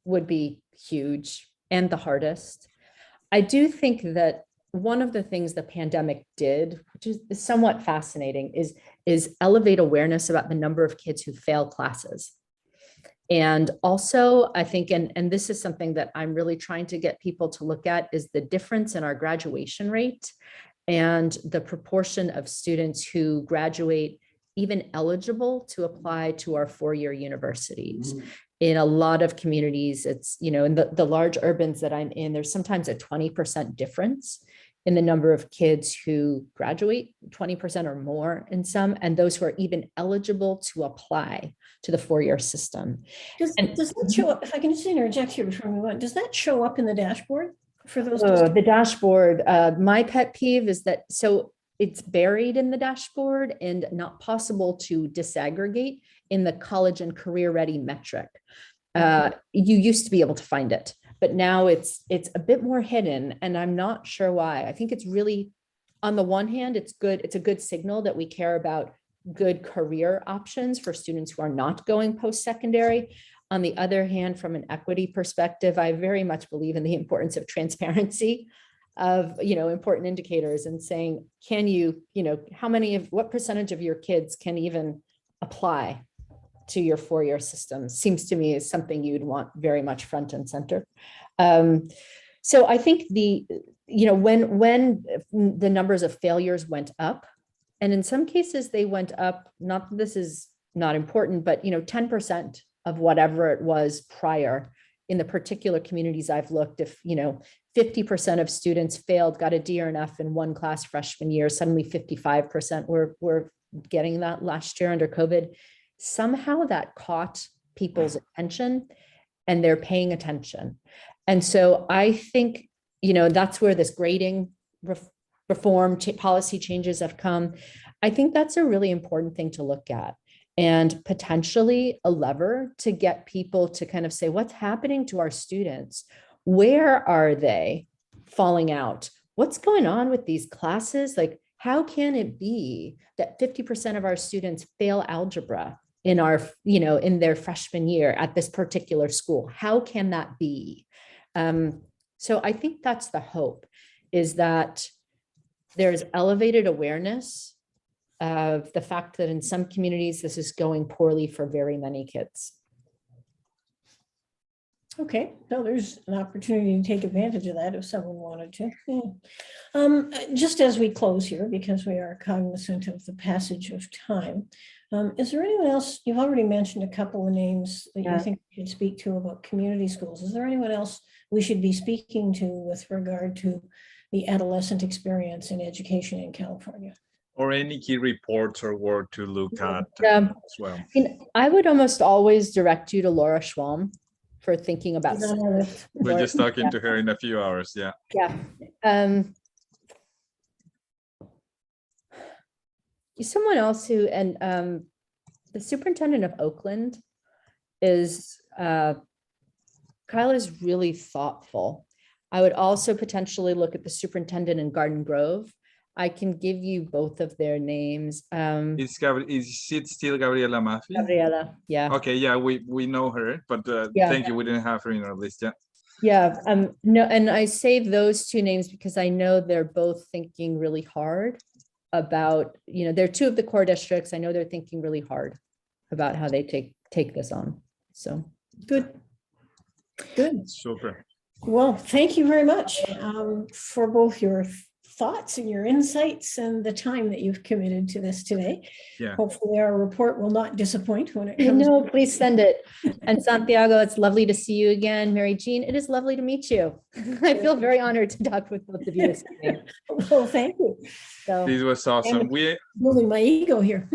would be huge and the hardest. I do think that one of the things the pandemic did, which is somewhat fascinating, is elevate awareness about the number of kids who fail classes. And also, I think, and this is something that I'm really trying to get people to look at, is the difference in our graduation rate and the proportion of students who graduate even eligible to apply to our four-year universities. In a lot of communities, it's, in the large urbans that I'm in, there's sometimes a 20% difference in the number of kids who graduate, 20% or more in some, and those who are even eligible to apply to the four-year system. Does that show up, if I can just interject here before we move on, does that show up in the dashboard for those? The dashboard, my pet peeve is that, so it's buried in the dashboard and not possible to disaggregate in the college and career ready metric. You used to be able to find it, but now it's a bit more hidden, and I'm not sure why. I think it's really, on the one hand, it's good. It's a good signal that we care about good career options for students who are not going post-secondary. On the other hand, from an equity perspective, I very much believe in the importance of transparency of, important indicators, and saying, can you, what percentage of your kids can even apply to your four-year system, seems to me is something you'd want very much front and center. So I think when the numbers of failures went up, and in some cases they went up, not that this is not important, but 10% of whatever it was prior in the particular communities I've looked, if 50% of students failed, got a D or an F in one class freshman year, suddenly 55% were getting that last year under COVID. Somehow that caught people's attention and they're paying attention. And so I think, that's where this grading reform policy changes have come. I think that's a really important thing to look at, and potentially a lever to get people to kind of say, what's happening to our students? Where are they falling out? What's going on with these classes? Like, how can it be that 50% of our students fail algebra in in their freshman year at this particular school? How can that be? So I think that's the hope, is that there's elevated awareness of the fact that in some communities, this is going poorly for very many kids. Okay, so there's an opportunity to take advantage of that if someone wanted to. Yeah. Just as we close here, because we are cognizant of the passage of time, is there anyone else? You've already mentioned a couple of names that you think we should speak to about community schools. Is there anyone else we should be speaking to with regard to the adolescent experience in education in California? Or any key reports or work to look at Yeah. as well. I would almost always direct you to Laura Schwalm for thinking about. We're just talking to her in a few hours. Yeah. Yeah. Someone else who, and the superintendent of Oakland is, Kyle is really thoughtful. I would also potentially look at the superintendent in Garden Grove. I can give you both of their names. Is it still Gabriela Maffi? Gabriela, yeah. Okay, yeah, we know her, but thank you. We didn't have her in our list yet. Yeah, no, and I say those two names because I know they're both thinking really hard about, they're two of the core districts. I know they're thinking really hard about how they take this on. So good. Super. Well, thank you very much for both your thoughts and your insights and the time that you've committed to this today. Yeah. Hopefully our report will not disappoint when it comes. No, please send it. And Santiago, it's lovely to see you again. Mary Jean, it is lovely to meet you. I feel very honored to talk with both of you this evening. Well, thank you. So, this was awesome. Building my ego here.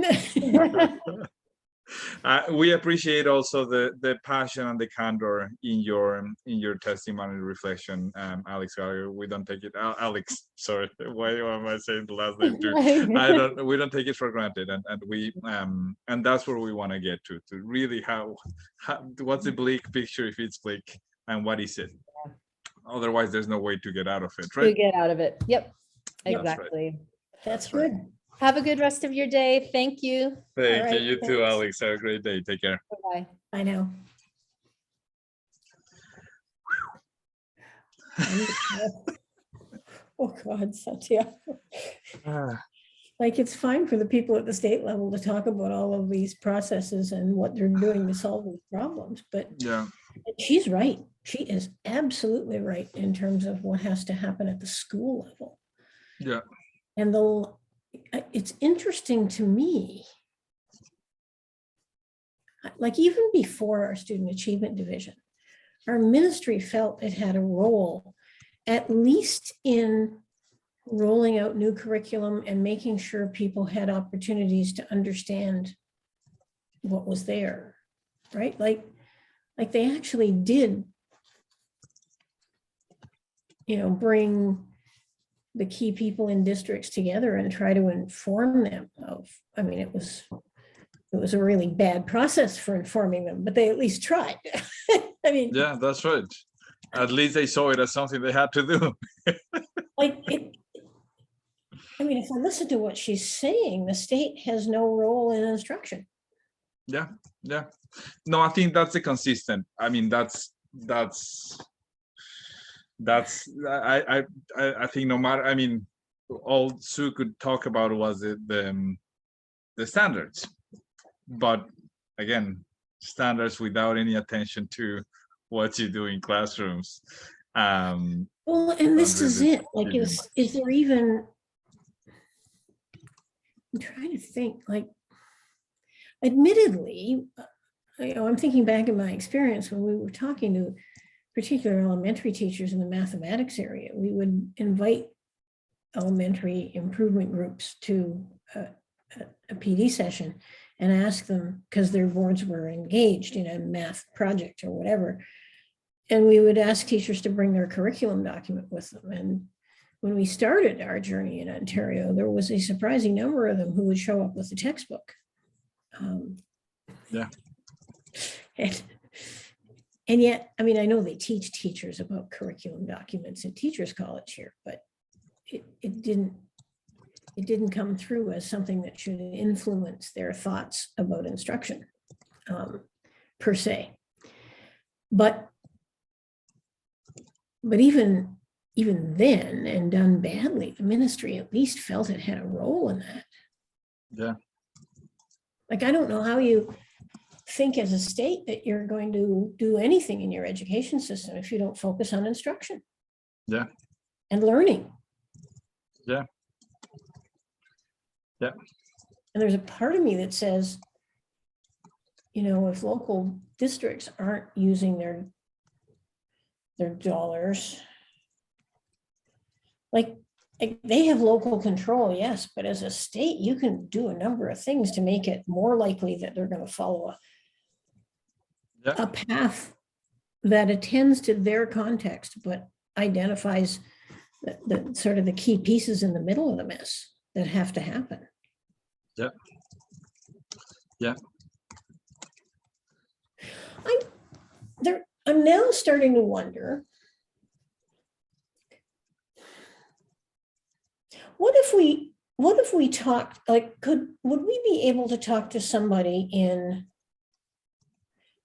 We appreciate also the passion and the candor in your testimony reflection, Alix Gallagher. We don't take it, Alex. Sorry, why am I saying the last name too? We don't take it for granted, and we and that's where we want to get to really how what's the bleak picture if it's bleak, and what is it? Otherwise, there's no way to get out of it, right? To get out of it. Yep, exactly. That's good. Have a good rest of your day. Thank you. Thank you. You too, Alex. Have a great day. Take care. Bye-bye. I know. Oh God, Satya. Like, it's fine for the people at the state level to talk about all of these processes and what they're doing to solve these problems, but yeah, she's right. She is absolutely right in terms of what has to happen at the school level. Yeah. And it's interesting to me, like even before our Student Achievement Division, our ministry felt it had a role, at least in rolling out new curriculum and making sure people had opportunities to understand what was there, right? Like they actually did, bring the key people in districts together and try to inform them of, I mean, it was a really bad process for informing them, but they at least tried. I mean, Yeah, that's right. At least they saw it as something they had to do. I mean, if I listen to what she's saying, the state has no role in instruction. Yeah. No, I think that's a consistent. I mean, that's I think no matter, I mean, all Sue could talk about was the standards, but again, standards without any attention to what you do in classrooms. Well, and this is it. Like, is there even? I'm trying to think. Like, admittedly, I'm thinking back in my experience when we were talking to particular elementary teachers in the mathematics area. We would invite elementary improvement groups to a PD session and ask them, because their boards were engaged in a math project or whatever. And we would ask teachers to bring their curriculum document with them. And when we started our journey in Ontario, there was a surprising number of them who would show up with the textbook. Yeah. And yet, I mean, I know they teach teachers about curriculum documents in Teachers College here, but it didn't come through as something that should influence their thoughts about instruction, per se. But even then, and done badly, the ministry at least felt it had a role in that. Yeah. Like, I don't know how you think as a state that you're going to do anything in your education system if you don't focus on instruction. Yeah. And learning. Yeah. Yeah. And there's a part of me that says, if local districts aren't using their dollars, like they have local control, yes, but as a state, you can do a number of things to make it more likely that they're going to follow a path that attends to their context, but identifies the sort of the key pieces in the middle of the mess that have to happen. Yeah. Yeah. I'm now starting to wonder, what if we talked, like, would we be able to talk to somebody in,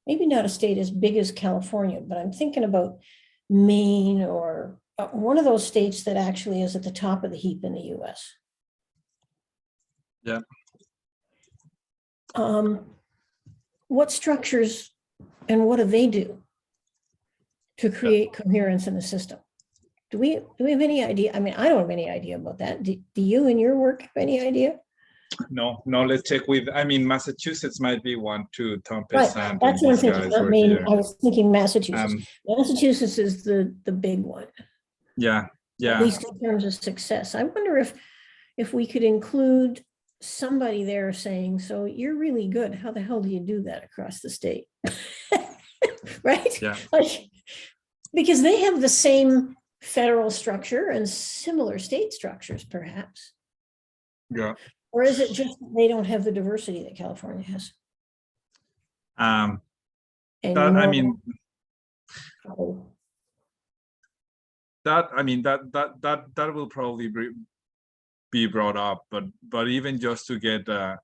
maybe not a state as big as California, but I'm thinking about Maine or one of those states that actually is at the top of the heap in the US. Yeah. What structures and what do they do to create coherence in the system? Do we have any idea? I mean, I don't have any idea about that. Do you in your work have any idea? No, let's check with, I mean, Massachusetts might be one too. Tom Right, Pesant, that's what I'm thinking, not Maine. here. I was thinking Massachusetts. Massachusetts is the big one. Yeah. At least in terms of success. I wonder if we could include somebody there saying, so you're really good. How the hell do you do that across the state? Right? Yeah. Like, because they have the same federal structure and similar state structures, perhaps. Yeah. Or is it just they don't have the diversity that California has? I mean, that will probably be brought up, but even just to get the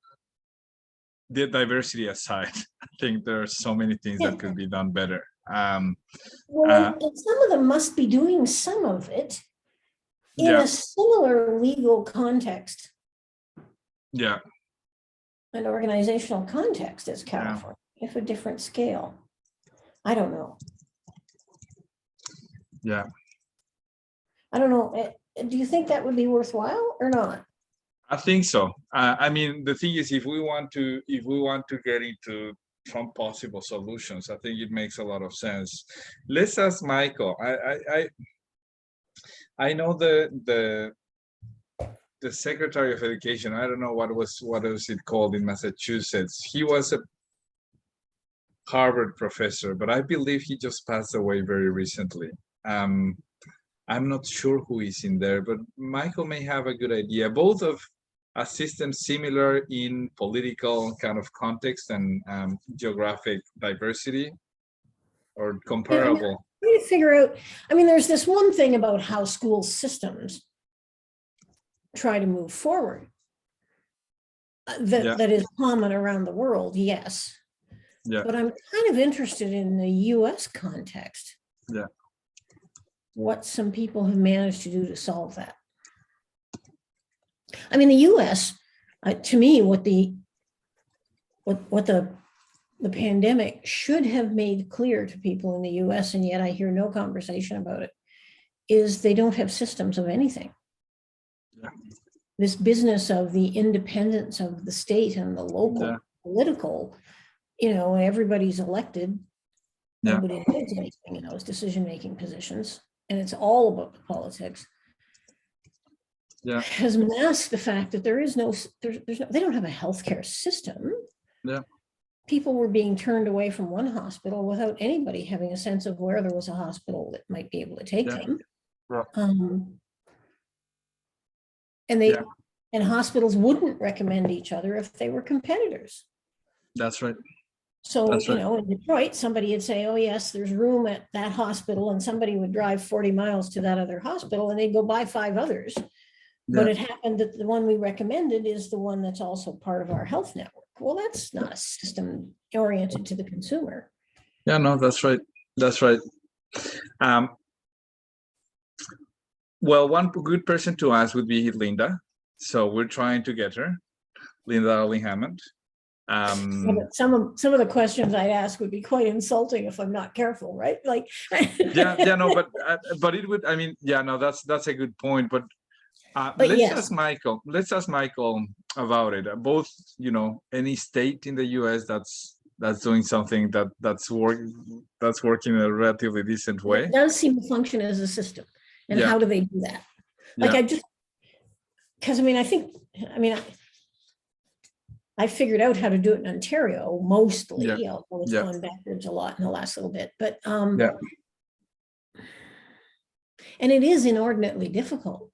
diversity aside, I think there are so many things that could be done better. Well, and some of them must be doing some of it in a similar legal context. Yeah. An organizational context as California, if a different scale. I don't know. Yeah. I don't know. Do you think that would be worthwhile or not? I think so. I mean, the thing is, if we want to get into some possible solutions, I think it makes a lot of sense. Let's ask Michael. I know the the Secretary of Education. I don't know what was it called in Massachusetts. He was a Harvard professor, but I believe he just passed away very recently. I'm not sure who is in there, but Michael may have a good idea. Both of a system similar in political kind of context and geographic diversity, or comparable. Trying to figure out, I mean, there's this one thing about how school systems try to move forward that is common around the world, yes. Yeah. But I'm kind of interested in the US context. Yeah. What some people have managed to do to solve that. I mean, the US, to me, what the pandemic should have made clear to people in the US, and yet I hear no conversation about it, is they don't have systems of anything. Yeah. This business of the independence of the state and the local political, everybody's elected. Nobody knows anything in those decision-making positions, and it's all about the politics. Has masked the fact that there's no, they don't have a healthcare system. Yeah. People were being turned away from one hospital without anybody having a sense of where there was a hospital that might be able to take them. Yeah. And hospitals wouldn't recommend each other if they were competitors. That's right. So, in Detroit, somebody would say, oh, yes, there's room at that hospital, and somebody would drive 40 miles to that other hospital, and they'd go buy 5 others. But it happened that the one we recommended is the one that's also part of our health network. Well, that's not a system oriented to the consumer. Yeah, no, that's right. That's right. Well, one good person to ask would be Linda. So we're trying to get her, Linda Darling Hammond. Some of the questions I'd ask would be quite insulting if I'm not careful, right? Like, but it would. I mean, that's a good point. But let's ask Michael. Let's ask Michael about it. Both, any state in the U.S. that's doing something that's working in a relatively decent way. It does seem to function as a system. And how do they do that? Like I figured out how to do it in Ontario mostly, although it's gone backwards a lot in the last little bit. But and it is inordinately difficult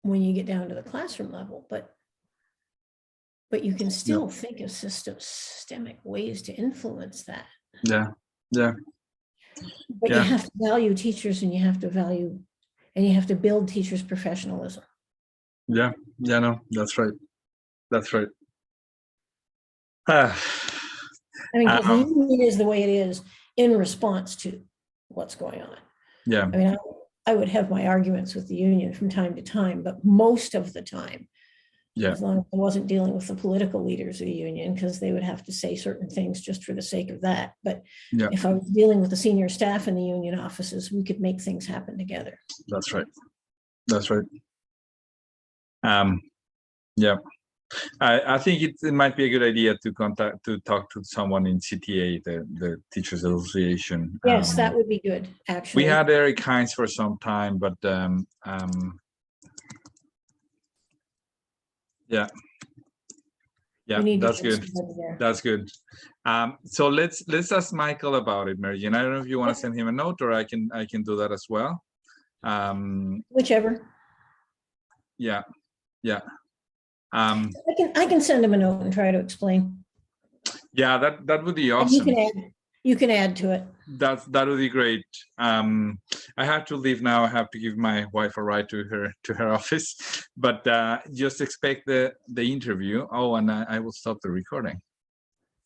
when you get down to the classroom level, but you can still think of systemic ways to influence that. But you have to value teachers, and you have to build teachers' professionalism. No, that's right. That's right. I mean, because the union is the way it is in response to what's going on. Yeah. I mean, I would have my arguments with the union from time to time, but most of the time, as long as I wasn't dealing with the political leaders of the union, because they would have to say certain things just for the sake of that. But if I was dealing with the senior staff in the union offices, we could make things happen together. That's right. That's right. I think it might be a good idea to talk to someone in CTA, the Teachers Association. Yes, that would be good, actually. We had Eric Hines for some time, but that's good. That's good. So let's ask Michael about it, Mary Jane. I don't know if you want to send him a note, or I can do that as well. Whichever. I can send him a note and try to explain. That would be awesome. And you can add to it. That would be great. I have to leave now. I have to give my wife a ride to her office, but just expect the interview. Oh, and I will stop the recording.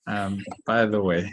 By the way.